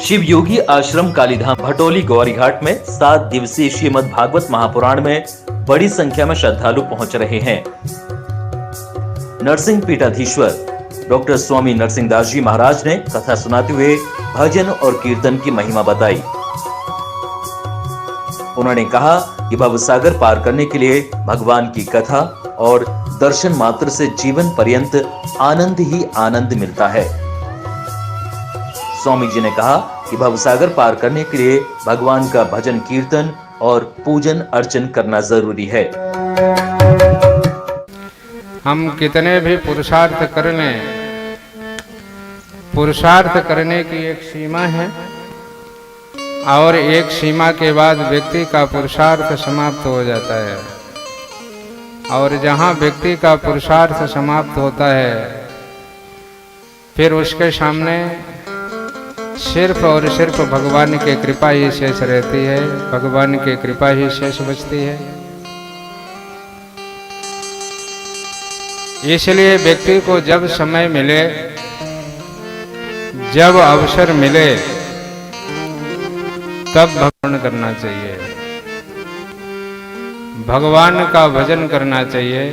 शिव योगी आश्रम कालीधाम भटोली गौरीघाट में 7 दिवसीय श्रीमद् भागवत महापुराण में बड़ी संख्या में श्रद्धालु पहुंच रहे हैं। नरसिंह पीठाधीश्वर डॉक्टर स्वामी नरसिंहदास जी महाराज ने कथा सुनाते हुए भजन और कीर्तन की महिमा बताई। उन्होंने कहा कि भवसागर पार करने के लिए भगवान की कथा और दर्शन मात्र से जीवन पर्यंत आनंद ही आनंद मिलता है। स्वामी जी ने कहा कि भवसागर पार करने के लिए भगवान का भजन कीर्तन और पूजन अर्चन करना जरूरी है। हम कितने भी पुरुषार्थ कर लें, पुरुषार्थ करने की एक सीमा है और एक सीमा के बाद व्यक्ति का पुरुषार्थ समाप्त हो जाता है। और जहाँ व्यक्ति का पुरुषार्थ समाप्त होता है फिर उसके सामने सिर्फ और सिर्फ भगवान की कृपा ही शेष रहती है, भगवान की कृपा ही शेष बचती है। इसलिए व्यक्ति को जब समय मिले, जब अवसर मिले तब भजन करना चाहिए, भगवान का भजन करना चाहिए।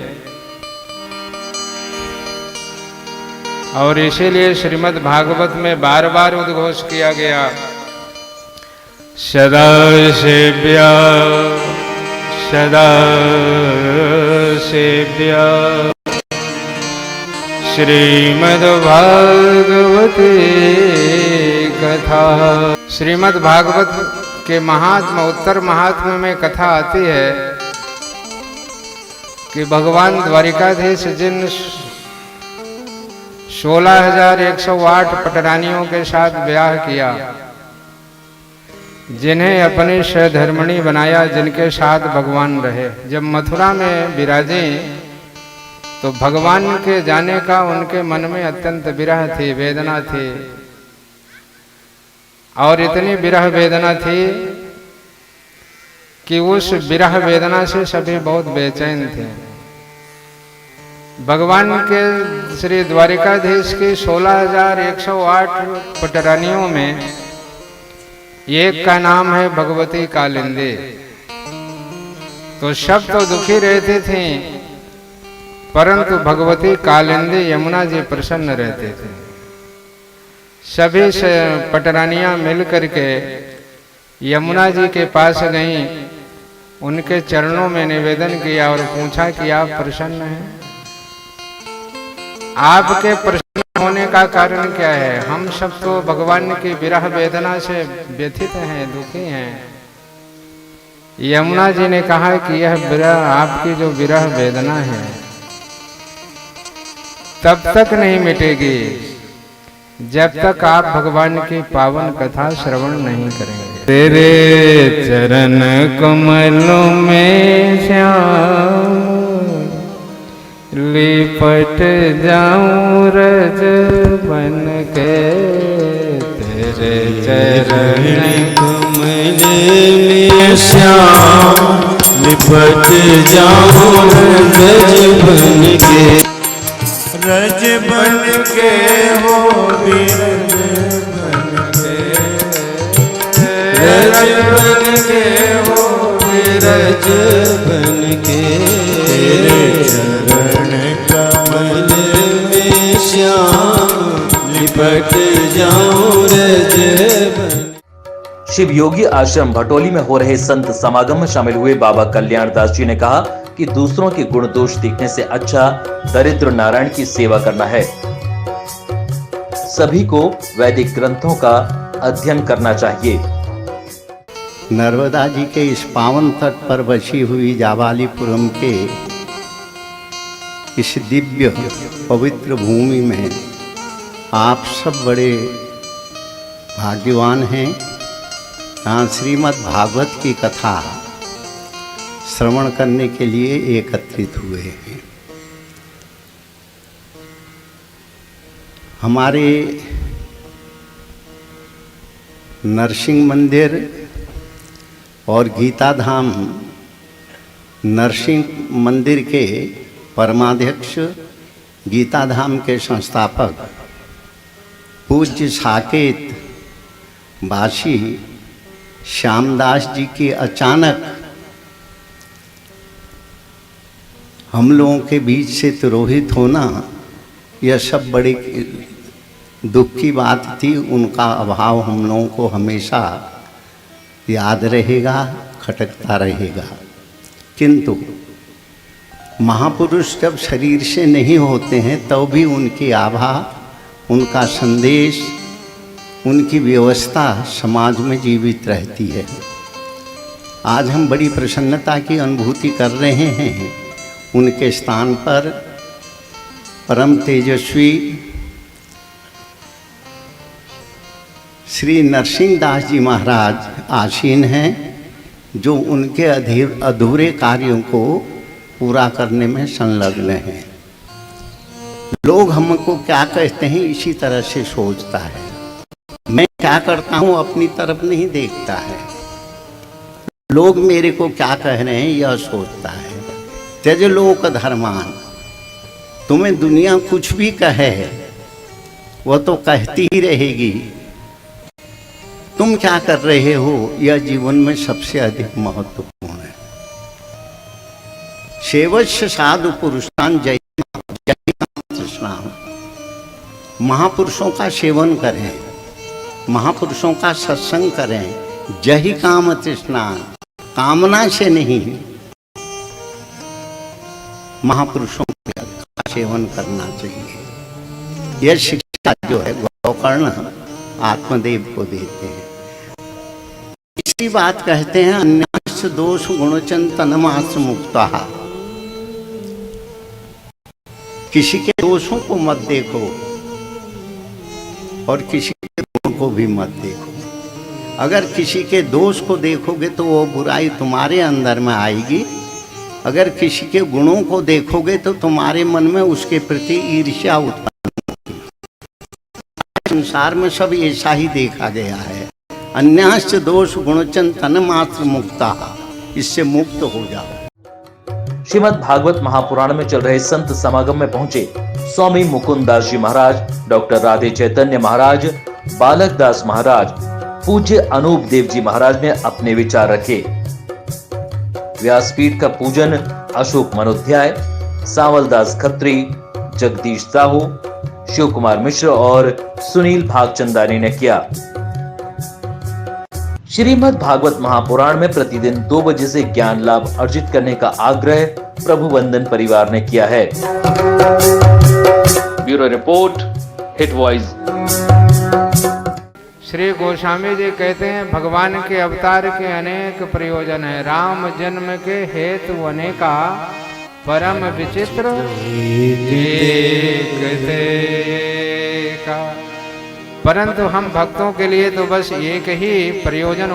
और इसीलिए श्रीमद् भागवत में बार बार उद्घोष किया गया, सदा सेव्या सदा सेव्या श्रीमद् भागवते कथा। श्रीमद् भागवत के महात्मा, उत्तर महात्मा में कथा आती है कि भगवान द्वारिकाधीश जिन 16,108 पटरानियों के साथ ब्याह किया, जिन्हें अपनी सहधर्मिणी बनाया, जिनके साथ भगवान रहे, जब मथुरा में विराजे तो भगवान के जाने का उनके मन में अत्यंत विरह थी, वेदना थी। और इतनी विरह वेदना थी कि उस विरह वेदना से सभी बहुत बेचैन थे। भगवान के श्री द्वारिकाधीश की 16,108 पटरानियों में एक का नाम है भगवती कालिंदी। तो सब तो दुखी रहती थीं, परंतु भगवती कालिंदी यमुना जी प्रसन्न रहते थे। सभी से पटरानियां मिल करके यमुना जी के पास गईं, उनके चरणों में निवेदन किया और पूछा कि आप प्रसन्न हैं? आपके प्रसन्न होने का कारण क्या है? हम सब तो भगवान की विरह वेदना से व्यथित हैं, दुखी हैं। यमुना जी ने कहा कि यह विरह, आपकी जो विरह वेदना है तब तक नहीं मिटेगी जब तक आप भगवान की पावन कथा श्रवण नहीं करेंगे। तेरे चरण कमलों में श्याम लिपट जाऊं रज बन के, तेरे चरण कमल में श्याम लिपट जाऊं रज बन के, रज बन के हो बिरज बन के, रज बन के हो बिरज बन के, तेरे चरण कमल में श्याम लिपट जाऊं रज बन। शिव योगी आश्रम भटोली में हो रहे संत समागम में शामिल हुए बाबा कल्याण दास जी ने कहा कि दूसरों के गुण दोष देखने से अच्छा दरिद्र नारायण की सेवा करना है। सभी को वैदिक ग्रंथों का अध्ययन करना चाहिए। नर्मदा जी के इस पावन तट पर बसी हुई जाबालीपुरम के इस दिव्य पवित्र भूमि में आप सब बड़े भाग्यवान हैं। यहाँ श्रीमद् भागवत की कथा श्रवण करने के लिए एकत्रित हुए हैं। हमारे नरसिंह मंदिर और गीता धाम नरसिंह मंदिर के परमाध्यक्ष, गीता धाम के संस्थापक पूज्य साकेत वासी श्यामदास जी की अचानक हम लोगों के बीच से तिरोहित होना, यह सब बड़े दुख की बात थी। उनका अभाव हम लोगों को हमेशा याद रहेगा, खटकता रहेगा। किंतु महापुरुष जब शरीर से नहीं होते हैं तब भी उनकी आभा, उनका संदेश, उनकी व्यवस्था समाज में जीवित रहती है। आज हम बड़ी प्रसन्नता की अनुभूति कर रहे हैं। उनके स्थान पर परम तेजस्वी श्री नरसिंह दास जी महाराज आसीन हैं, जो उनके अधूरे कार्यों को पूरा करने में संलग्न हैं। लोग हमको क्या कहते हैं इसी तरह से सोचता है। मैं क्या करता हूँ अपनी तरफ नहीं देखता है। लोग मेरे को क्या कह रहे हैं यह सोचता है। त्यज लोक धर्मान, तुम्हें दुनिया कुछ भी कहे वह तो कहती ही रहेगी। तुम क्या कर रहे हो यह जीवन में सबसे अधिक महत्वपूर्ण है। सेवस्य साधु पुरुषान जय तृष्णाम, महापुरुषों का सेवन करें, महापुरुषों का सत्संग करें। जही काम तृष्णान, कामना से नहीं, महापुरुषों का सेवन करना चाहिए। यह शिक्षा जो है गोकर्ण आत्मदेव को देते हैं। इसी बात कहते हैं अन्यास दोष गुणचन तनमास मुक्ता। किसी के दोषों को मत देखो और किसी के गुण को भी मत देखो। अगर किसी के दोष को देखोगे तो वो बुराई तुम्हारे अंदर में आएगी। अगर किसी के गुणों को देखोगे तो तुम्हारे मन में उसके प्रति ईर्ष्या उत्पन्न होगी। संसार में सब ऐसा ही देखा गया है। अन्यास दोष गुणचन तन मात्र मुक्ता, इससे मुक्त हो जाओ। श्रीमद् भागवत महापुराण में चल रहे संत समागम में पहुंचे स्वामी मुकुंद दास जी महाराज, डॉक्टर राधे चैतन्य महाराज, बालक दास महाराज, पूज्य अनूप देव जी महाराज ने अपने विचार रखे। व्यासपीठ का पूजन अशोक मनोध्याय, सांवल दास खत्री, जगदीश साहू, शिव कुमार मिश्र और सुनील भागचंदानी ने किया। श्रीमद् भागवत महापुराण में प्रतिदिन 2 बजे से ज्ञान लाभ अर्जित करने का आग्रह प्रभु वंदन परिवार ने किया है। Bureau report, hit voice. Shri Goswami ji कहते हैं भगवान के अवतार के अनेक प्रयोजन है। राम जन्म के हेतु अनेका, परम विचित्र एक देखा। परंतु हम भक्तों के लिए तो बस एक ही प्रयोजन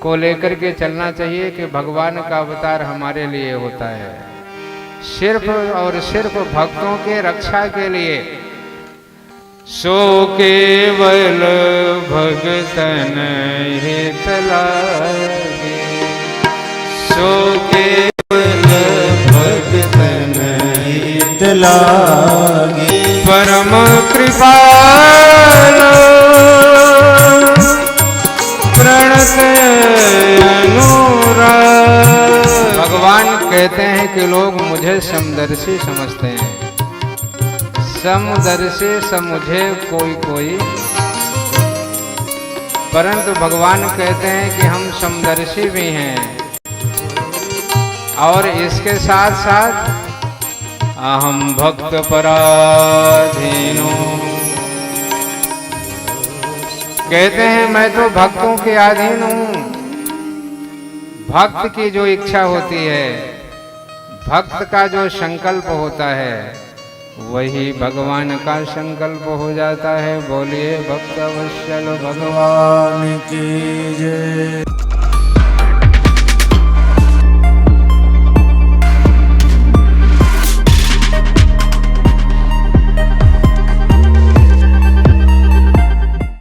को लेकर के चलना चाहिए कि भगवान का अवतार हमारे लिए होता है, सिर्फ और सिर्फ भक्तों के रक्षा के लिए। सो केवल भगतन हित लागे, सो केवल भगतन हित लागे। परम कृपाल प्रणत अनुराग। भगवान कहते हैं कि लोग मुझे समदर्शी समझते हैं। समदर्शी समुझे कोई कोई, परंतु भगवान कहते हैं कि हम समदर्शी भी हैं। और इसके साथ साथ अहम भक्त पराधीनो, कहते हैं मैं तो भक्तों के अधीन हूँ। भक्त की जो इच्छा होती है, भक्त का जो संकल्प होता है, वही भगवान का संकल्प हो जाता है। बोलिए भक्त वत्सल भगवान की जय।